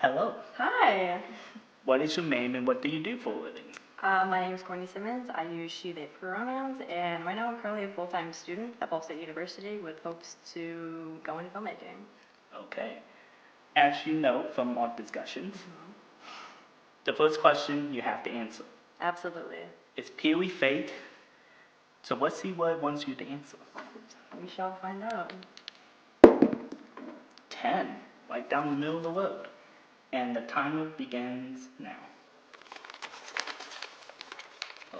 Hello. Hi. What is your name and what do you do for a living? My name is Courtney. I use she, they pronouns, and right now I'm currently a full-time student at Ball State University with hopes to go into filmmaking. Okay. As you know from our discussions, the first question you have to answer Absolutely. is purely fate. So what's the word wants you to answer? We shall find out. 10, right down the middle of the word. And the timer begins now. Oh,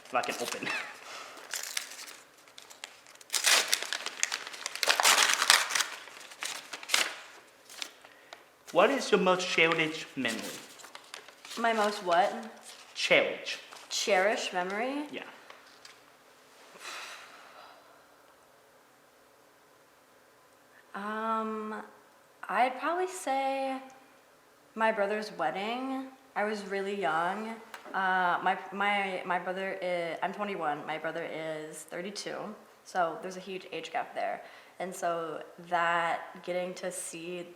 if I can open. What is your most cherished memory? My most what? Cherish. Cherished memory? Yeah. I'd probably say my brother's wedding. I was really young. My brother is, I'm 21, my brother is 32, so there's a huge age gap there. And so that, getting to see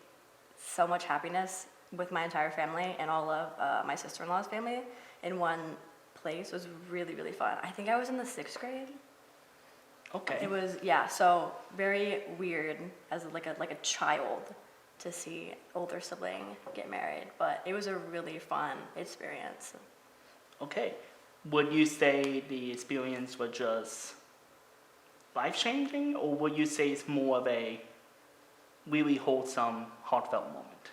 so much happiness with my entire family and all of my sister-in-law's family in one place was really, really fun. I think I was in the 6th grade. Okay. It was, yeah, so very weird as like a child to see older sibling get married, but it was a really fun experience. Okay. Would you say the experience was just life-changing, or would you say it's more of a really wholesome, heartfelt moment?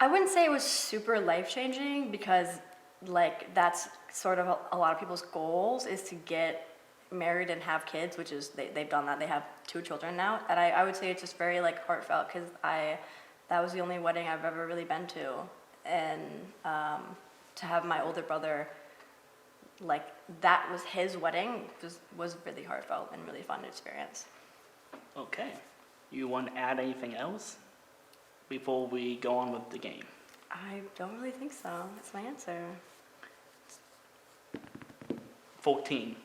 I wouldn't say it was super life-changing because like that's sort of a lot of people's goals is to get married and have kids, which is they've done that. They have 2 children now, and I would say it's just very like heartfelt because that was the only wedding I've ever really been to, and to have my older brother, like that was his wedding, was really heartfelt and really fun experience. Okay. You want to add anything else before we go on with the game? I don't really think so. That's my answer. 14.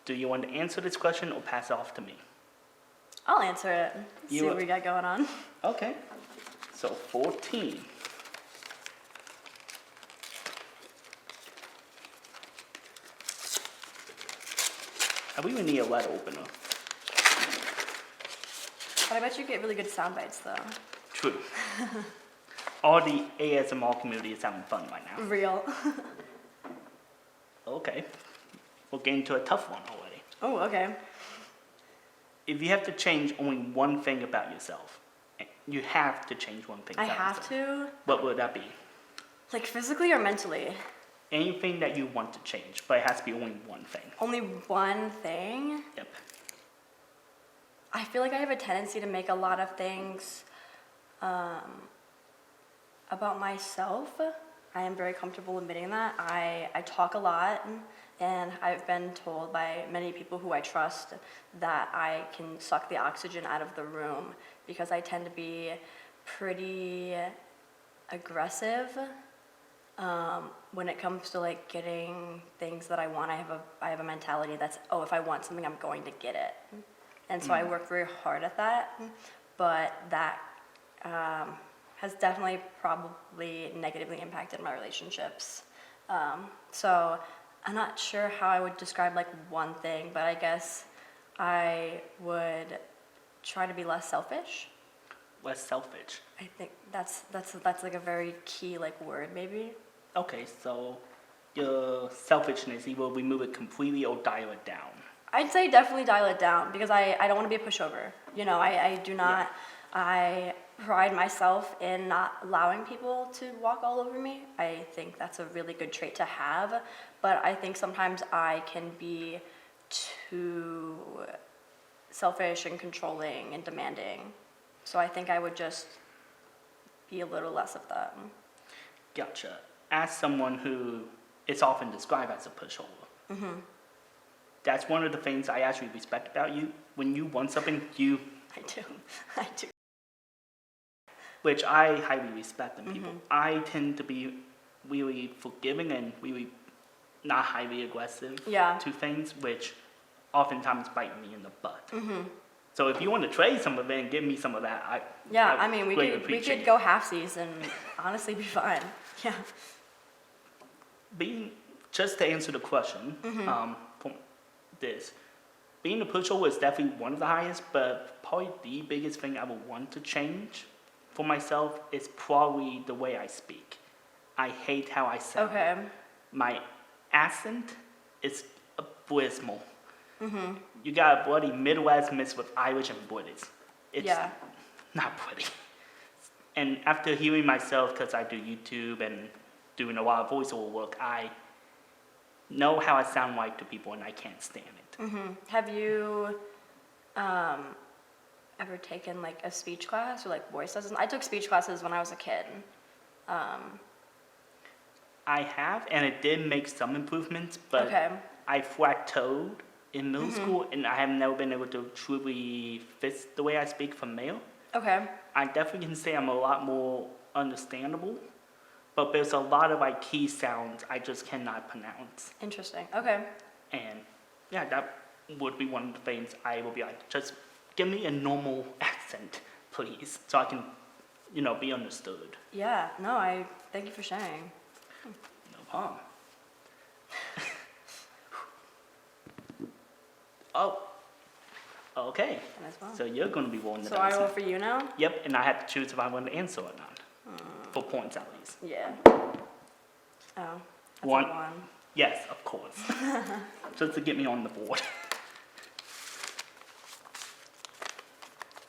Do you want to answer this question or pass it off to me? I'll answer it. See what we got going on. Okay. So 14. I really need a letter opener. But I bet you get really good sound bites though. True. All the ASMR community is having fun right now. Real. Okay. We're getting to a tough one already. Oh, okay. If you have to change only one thing about yourself, you have to change one thing I about have yourself. to? What would that be? Like physically or mentally? Anything that you want to change, but it has to be only one thing. Only one thing? Yep. I feel like I have a tendency to make a lot of things about myself. I am very comfortable admitting that. I talk a lot, and I've been told by many people who I trust that I can suck the oxygen out of the room because I tend to be pretty aggressive when it comes to like getting things that I want. I have a mentality that's, oh, if I want something, I'm going to get it. And so I work very hard at that, but that has definitely probably negatively impacted my relationships. So I'm not sure how I would describe like one thing, but I guess I would try to be less selfish. Less selfish. I think that's like a very key like word maybe. Okay, so your selfishness, either remove it completely or dial it down. I'd say definitely dial it down because I don't want to be a pushover. You know, I do not, I pride myself in not allowing people to walk all over me. I think that's a really good trait to have, but I think sometimes I can be too selfish and controlling and demanding. So I think I would just be a little less of that. Gotcha. As someone who is often described as a pushover, that's one of the things I actually respect about you. When you want something, I do. Which I highly respect in people. I tend to be really forgiving and really not highly aggressive to things, which oftentimes bite me in the butt. So if you want to trade some of it and give me some of that, Yeah, I I mean, we greatly could appreciate go halfsies and honestly be fine. Yeah. Just to answer the question, from this, being a pushover is definitely one of the highest, but probably the biggest thing I would want to change for myself is probably the way I speak. I hate how I sound. Okay. My accent is abysmal. You got a bloody Midwest mixed with Irish and British. It's not pretty. And after hearing myself, because I do YouTube and doing a lot of voiceover work, I know how I sound like to people, and I can't stand it. Have you ever taken like a speech class or like voice lessons? I took speech classes when I was a kid. I have, and it did make some improvements, but I plateaued in middle school, and I have never been able to truly fix the way I speak from male. Okay. I definitely can say I'm a lot more understandable, but there's a lot of like key sounds I just cannot pronounce. Interesting. Okay. And yeah, that would be one of the things I will be like, just give me a normal accent, please, so I can, be understood. Yeah. No, I thank you for sharing. No problem. Oh, okay. As well. So you're going to be rolling the So dice. I roll for you now? Yep, and I have to choose if I want to answer or not. For points at least. Yeah. Oh, that's One. a one. Yes, of course. Just to get me on the board.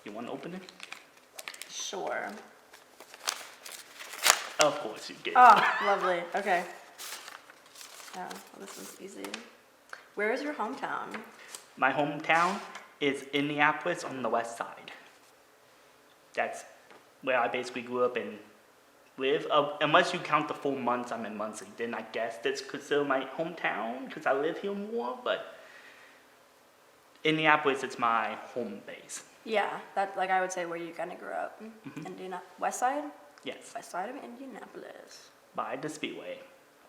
You want to open it? Sure. Of course you get it. Oh, lovely. Okay. Yeah, well, this one's easy. Where is your hometown? My hometown is Indianapolis on the west side. That's where I basically grew up and live. Unless you count the 4 months I'm in Muncie, then I guess that's considered my hometown because I live here more, but Indianapolis is my home base. Yeah, that like I would say where you kind of grew up. West side? Yes, West side of Indianapolis. by the Speedway.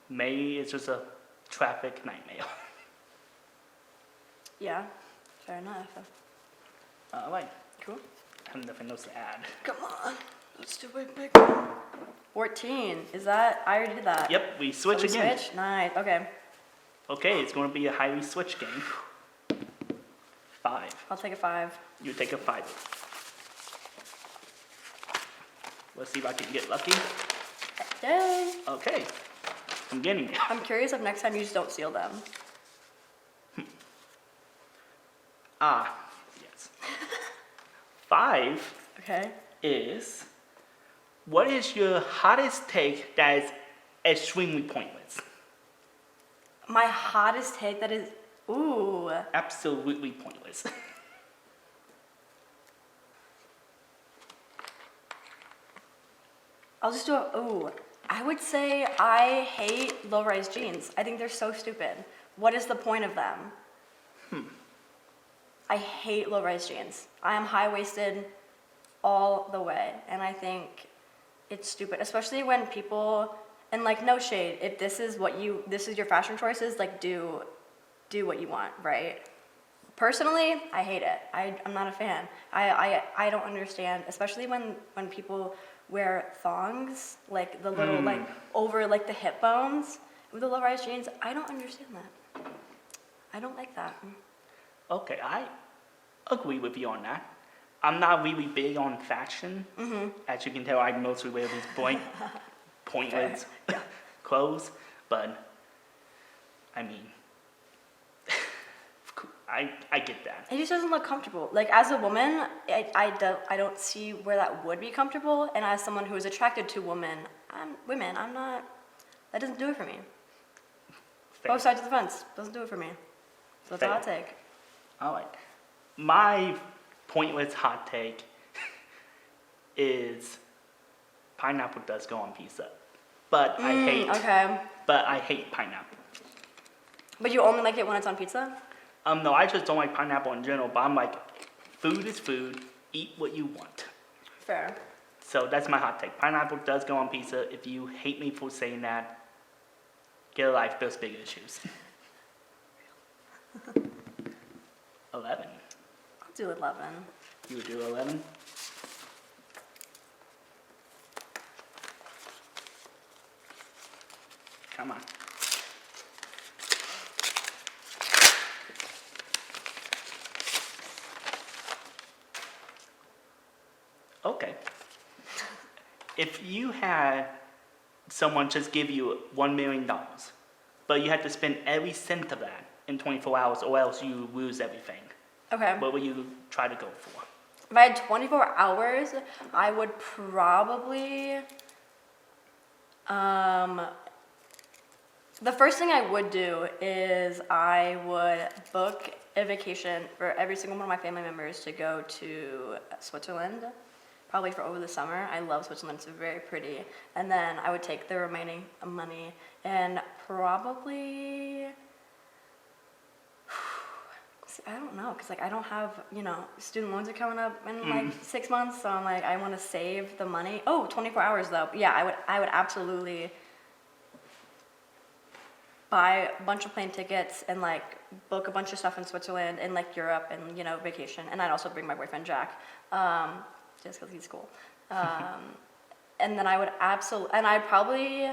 Maybe it's just a traffic nightmare. Yeah, fair enough. All right, Cool. I have nothing else to add. Come on, let's do a big one. 14, is that, I already did that. Yep, we switch So we again. Switch? Nice, okay. Okay, it's going to be a highly switch game. 5. I'll take a 5. You take a 5. Let's see if I can get lucky. Yay! Okay, I'm getting it. I'm curious if next time you just don't seal them. Yes. 5 Okay. is, what is your hottest take that is extremely pointless? My hottest take that is, ooh. Absolutely pointless. I'll just do a, ooh. I would say I hate low-rise jeans. I think they're so stupid. What is the point of them? I hate low-rise jeans. I am high-waisted all the way, and I think it's stupid, especially when people, and like no shade, if this is your fashion choices, like do what you want, right? Personally, I hate it. I'm not a fan. I don't understand, especially when people wear thongs, like the little like over like the hip bones with the low-rise jeans. I don't understand that. I don't like that. Okay, I agree with you on that. I'm not really big on fashion. As you can tell, I mostly wear these pointless clothes. But, I mean, I get that. It just doesn't look comfortable. Like as a woman, I don't see where that would be comfortable. And as someone who is attracted to women, I'm not. That doesn't do it for me. Fair. Both sides of the fence doesn't do it for me. So that's a hot take. All right. My pointless hot take is pineapple does go on pizza. But I hate pineapple. But you only like it when it's on pizza? No, I just don't like pineapple in general, but I'm like, food is food, eat what you want. Fair. So that's my hot take. Pineapple does go on pizza. If you hate me for saying that, get a life, there's bigger issues. 11. Do 11. You would do 11? Come on. Okay. If you had someone just give you $1 million, but you had to spend every cent of that in 24 hours or else you lose everything, Okay. what would you try to go for? If I had 24 hours, I would probably, the first thing I would do is I would book a vacation for every single one of my family members to go to Switzerland, probably for over the summer. I love Switzerland, it's very pretty. And then I would take the remaining money and probably, I don't know, because like I don't have, student loans are coming up in like 6 months, so I'm like, I want to save the money. Oh, 24 hours though. Yeah, I would absolutely buy a bunch of plane tickets and like book a bunch of stuff in Switzerland and like Europe and vacation. And I'd also bring my boyfriend Jack, just because he's cool. And then I would I'd probably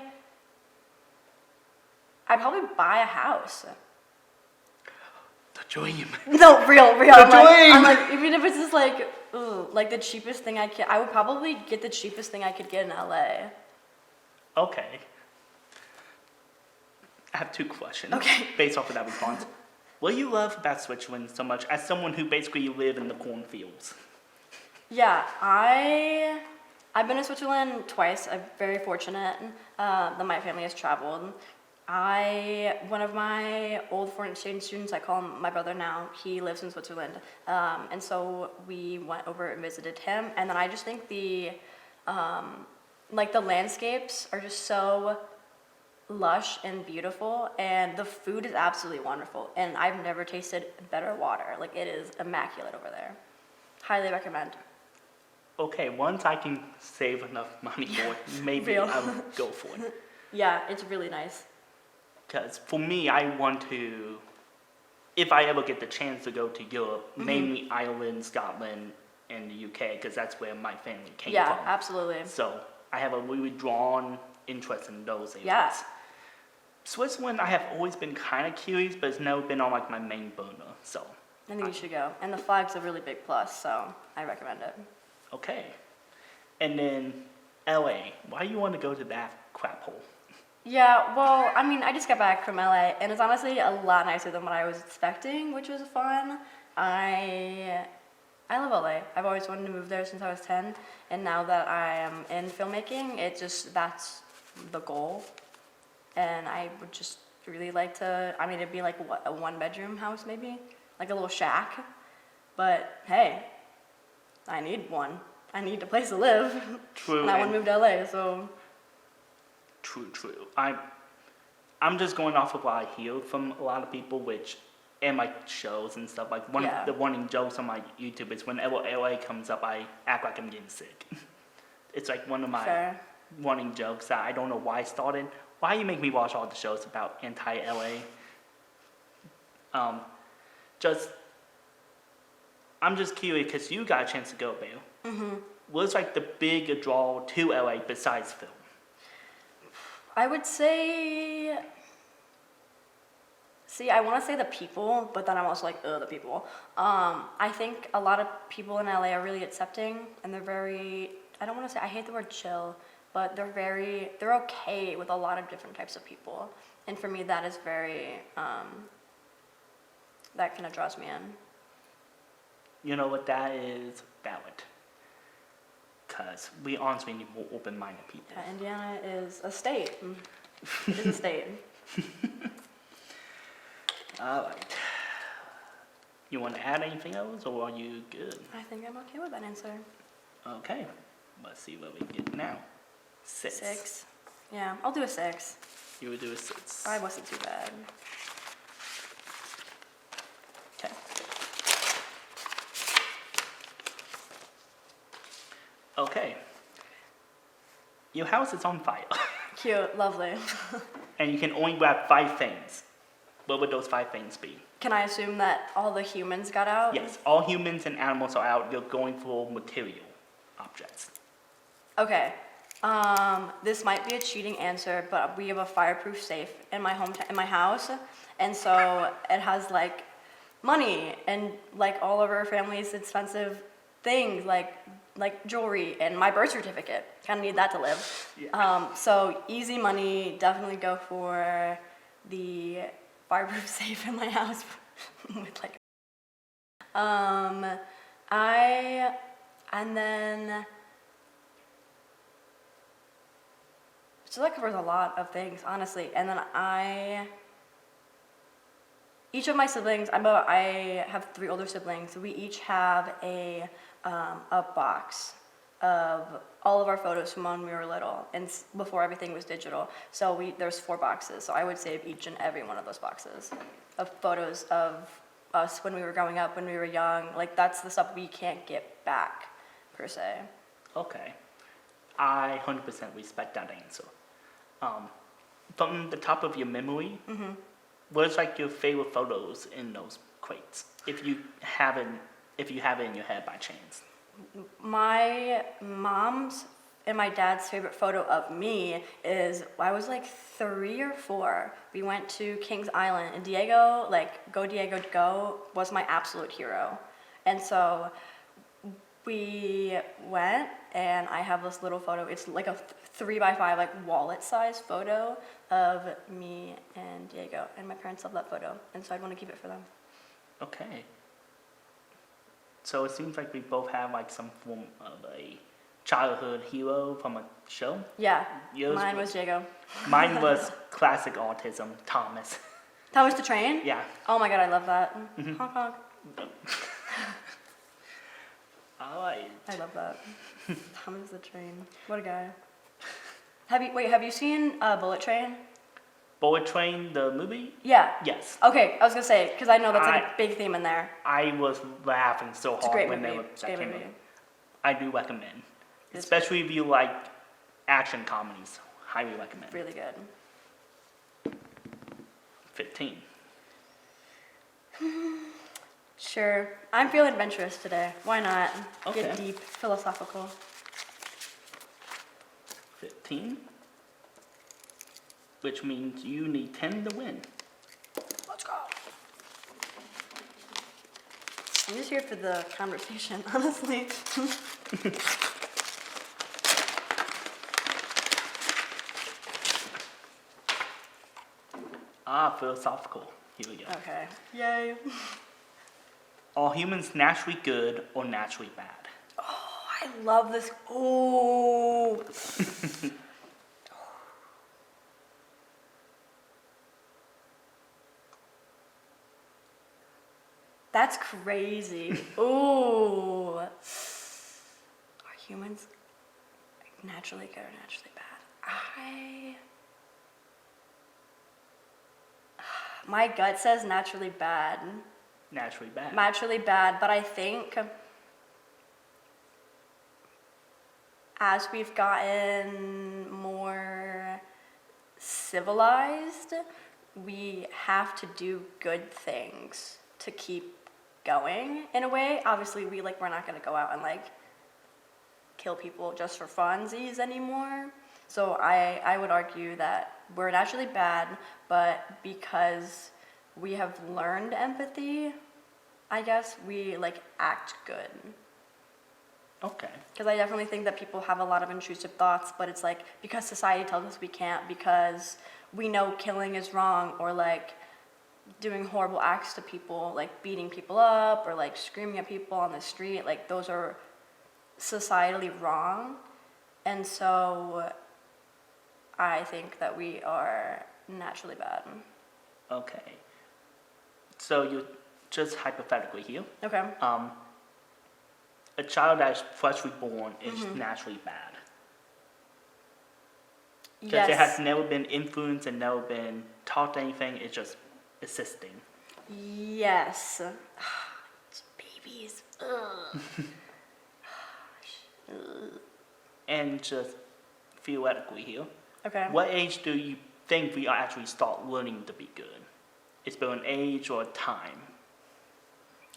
buy a house. The dream. No, real. The I'm like, even if it's just like, like the cheapest thing I would probably get the cheapest thing I could get in LA. Okay. I have 2 questions. Okay. Based off of that response. What do you love about Switzerland so much as someone who basically live in the cornfields? Yeah, I've been to Switzerland twice. I'm very fortunate that my family has traveled. One of my old foreign exchange students, I call him my brother now, he lives in Switzerland. And so we went over and visited him. And then I just think the landscapes are just so lush and beautiful, and the food is absolutely wonderful. And I've never tasted better water. Like, it is immaculate over there. Highly recommend. Okay, once I can save enough money for it, maybe Real. I'll go for it. Yeah, it's really nice. Because for me, I want to, if I ever get the chance to go to Europe, mainly Ireland, Scotland, and the UK, because that's where my family came from. Yeah, absolutely. So I have a really drawn interest in those areas. Yeah. Switzerland, I have always been kind of curious, but it's never been on like my main burner. So I think you should go. And the flag's a really big plus, so I recommend it. okay. And then LA, why do you want to go to that crap hole? Yeah, well, I mean, I just got back from LA, and it's honestly a lot nicer than what I was expecting, which was fun. I love LA. I've always wanted to move there since I was 10, and now that I am in filmmaking, that's the goal. And I would just really like to, it'd be like, a 1-bedroom house maybe? Like a little shack. But hey, I need one. I need a place to live. True. And I want to move to LA, so. True. I'm just going off of what I hear from a lot of people, and my shows and stuff. Like the running jokes on my YouTube is whenever LA comes up, I act like I'm getting sick. It's like one of my running jokes that I don't know why I started. Why you make me watch all the shows about anti-LA? I'm just curious because you got a chance to go there. Mm-hmm. What's like the big draw to LA besides film? I would say, I want to say the people, but then I'm also like, the people. I think a lot of people in LA are really accepting, and they're very, I don't want to say, I hate the word chill, but they're okay with a lot of different types of people. And for me, that is very, that kind of draws me in. You know what, that is valid. Because we honestly need more open-minded people. Yeah, Indiana is a state. It is a state. All right. You want to add anything else, or are you good? I think I'm okay with that answer. Okay. Let's see what we get now. 6. 6. Yeah, I'll do a 6. You would do a 6. 5 wasn't too bad. Okay. Okay. Your house is on fire. Cute, lovely. And you can only grab 5 things. what would those 5 things be? Can I assume that all the humans got out? Yes, all humans and animals are out. You're going for material objects. Okay. This might be a cheating answer, but we have a fireproof safe in my house, and so it has like money and like all of our family's expensive things, like jewelry and my birth certificate. Kind of need that to live. Yeah. So easy money. Definitely go for the fireproof safe in my house with like. And then. So that covers a lot of things, honestly. And then each of my siblings, I have 3 older siblings. We each have a box of all of our photos from when we were little and before everything was digital. So there's 4 boxes. So I would save each and every one of those boxes of photos of us when we were growing up, when we were young. Like that's the stuff we can't get back, per se. Okay. I 100% respect that answer. From the top of your memory, what's like your favorite photos in those crates? If you have it in your head by chance. My mom's and my dad's favorite photo of me is I was like 3 or 4. We went to Kings Island and Diego, like Go Diego Go, was my absolute hero. And so we went and I have this little photo. It's like a 3x5 like wallet size photo of me and Diego, and my parents love that photo, and so I'd want to keep it for them. Okay. So it seems like we both have like some form of a childhood hero from a show. Yeah, Yours mine was Diego. Mine was classic autism, Thomas. Thomas the Train? Yeah. Oh my god, I love that. Honk honk. All right. I love that. Thomas the Train. What a guy. Have you seen Bullet Train? Bullet Train, the movie? Yeah. Yes. Okay, I was gonna say, because I know that's like a big theme in there. I was laughing so It's a hard great when movie. that Great came movie. out. I do recommend. It's Especially if you like action comedies. Highly recommend. really good. 15. Sure. I'm feeling adventurous today. Why not? Okay. Get deep, philosophical. 15. Which means you need 10 to win. Let's go. I'm just here for the conversation, honestly. Philosophical. Here we go. Okay. Yay. Are humans naturally good or naturally bad? Oh, I love this. Oh. That's crazy. Ooh. Are humans naturally good or naturally bad? My gut says naturally bad. Naturally bad. Naturally bad, but I think as we've gotten more civilized, we have to do good things to keep going in a way. Obviously, we're not gonna go out and like kill people just for funsies anymore. So I would argue that we're naturally bad, but because we have learned empathy, I guess we like act good. Okay. Because I definitely think that people have a lot of intrusive thoughts, but it's like because society tells us we can't, because we know killing is wrong, or like doing horrible acts to people, like beating people up or like screaming at people on the street, like those are societally wrong. And so I think that we are naturally bad. Okay. So you just hypothetically here. Okay. A child that is freshly born is naturally bad. Because it has never been influenced and never been taught anything, it's just assisting. Yes. It's babies. Ugh. And just theoretically here, Okay. what age do you think we actually start learning to be good? Is there an age or a time?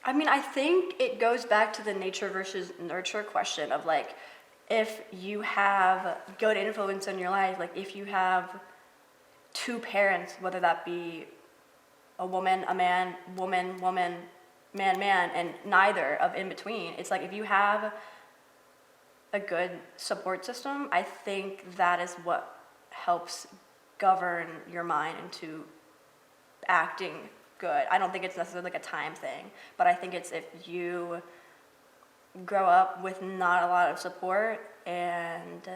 I mean, I think it goes back to the nature versus nurture question of like, if you have good influence in your life, like if you have two parents, whether that be a woman, a man, woman, woman, man, man, and neither of in between, it's like if you have a good support system, I think that is what helps govern your mind into acting good. I don't think it's necessarily like a time thing, but I think it's if you grow up with not a lot of support and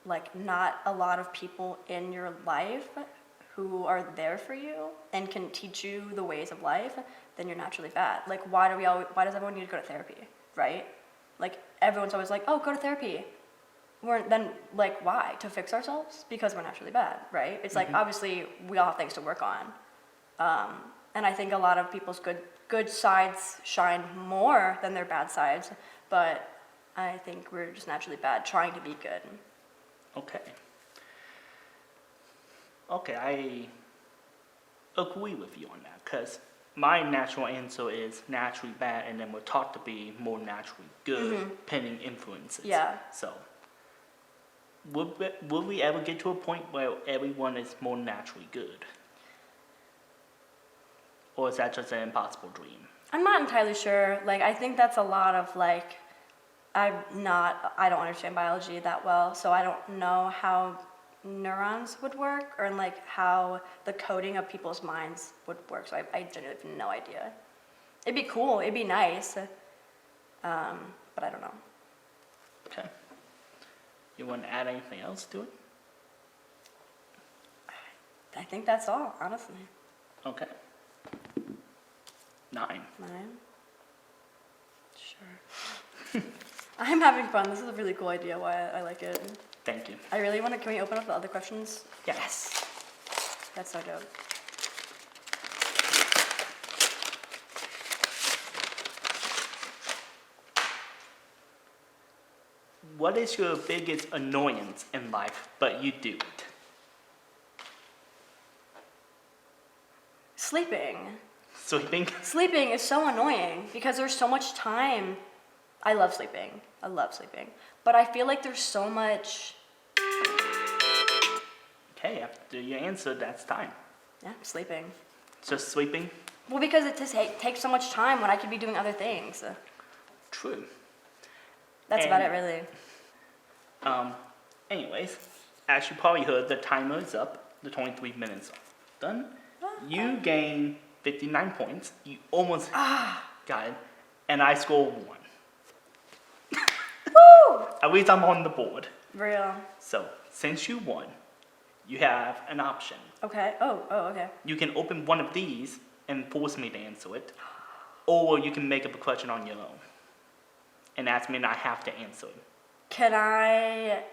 like not a lot of people in your life who are there for you and can teach you the ways of life, then you're naturally bad. Like why does everyone need to go to therapy, right? Like everyone's always like, oh, go to therapy. Then like why? To fix ourselves? Because we're naturally bad, right? It's like obviously we all have things to work on. And I think a lot of people's good sides shine more than their bad sides, but I think we're just naturally bad trying to be good. Okay. Okay, I agree with you on that, because my natural answer is naturally bad, and then we're taught to be more naturally good, pending influences. Yeah. So, would we ever get to a point where everyone is more naturally good? Or is that just an impossible dream? I'm not entirely sure. Like, I think that's a lot of like, I don't understand biology that well, so I don't know how neurons would work or like how the coding of people's minds would work. So I genuinely have no idea. It'd be cool. It'd be nice. But I don't know. Okay. You want to add anything else to it? I think that's all, honestly. Okay. 9. 9? Sure. I'm having fun. This is a really cool idea. Why I like it. Thank you. I really want to. Can we open up the other questions? Yes. That's so dope. What is your biggest annoyance in life, but you do it? Sleeping. Sleeping? Sleeping is so annoying because there's so much time. I love sleeping. But I feel like there's so much. Okay, after you answer, that's time. Yeah, sleeping. Just sleeping? Well, because it just takes so much time when I could be doing other things. True. That's about it, really. Anyways, as you probably heard, the timer is up. The 23 minutes are done. You gain 59 points. You almost got it. And I score 1. Woo! At least I'm on the board. Real. So, since you won, you have an option. Okay. Oh, okay. You can open one of these and force me to answer it. Or you can make up a question on your own. And ask me and I have to answer it. Can I,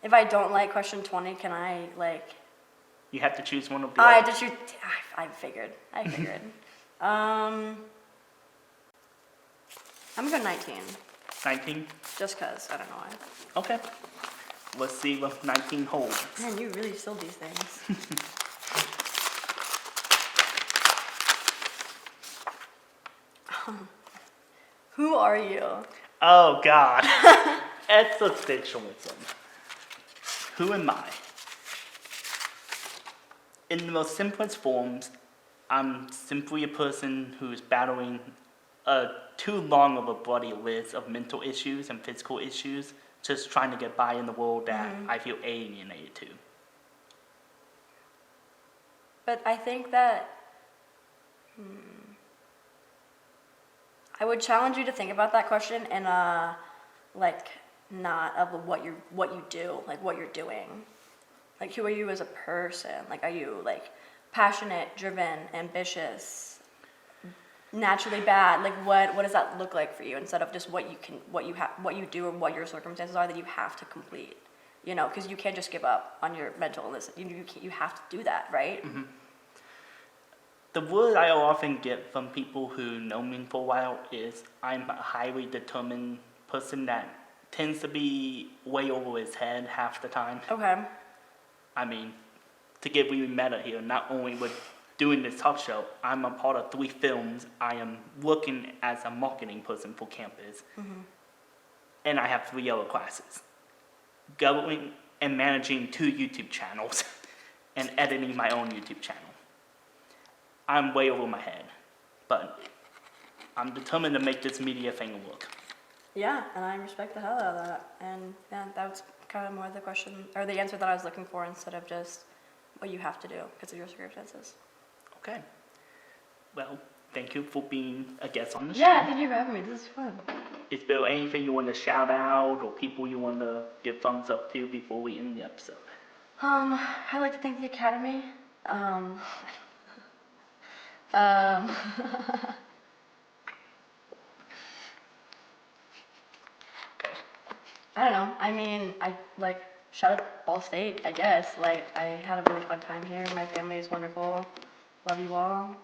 if I don't like question 20, can I like... You have to choose one of the I other. had to choose, I figured. I'm gonna go 19. 19? Just cause, I don't know why. Okay. Let's see what 19 holds. Man, you really sold these things. Who are you? Oh, God. Existentialism. Who am I? In the most simplest forms, I'm simply a person who's battling too long of a bloody list of mental issues and physical issues, just trying to get by in the world that I feel alienated to. But I think that I would challenge you to think about that question in a like not of what you do, like what you're doing. Like who are you as a person? Like are you like passionate, driven, ambitious, naturally bad? Like what does that look like for you instead of just what you do or what your circumstances are that you have to complete? You know, because you can't just give up on your mental illness. You have to do that, right? Mm-hmm. The word I often get from people who know me for a while is I'm a highly determined person that tends to be way over his head half the time. Okay. I mean, to get really meta here, not only with doing this talk show, I'm a part of 3 films. I am working as a marketing person for campus. And I have 3 other classes. Governing and managing 2 YouTube channels and editing my own YouTube channel. I'm way over my head, but I'm determined to make this media thing work. Yeah, and I respect the hell out of that. And yeah, that was kind of more the question, or the answer that I was looking for instead of just what you have to do because of your circumstances. Okay. Well, thank you for being a guest on the show. Yeah, thank you for having me. This is fun. Is there anything you want to shout out or people you want to give thumbs up to before we end the episode? I'd like to thank the Academy. I don't know. I mean, I like shout out WalStreet, I guess. Like I had a really fun time here. My family is wonderful. Love you all.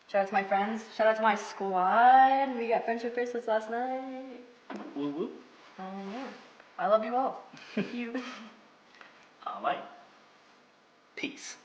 Shout out to my friends. Shout out to my squad. We got friendship bracelets last night. Woo woo. Yeah. I love you all. Thank you. All right. Peace.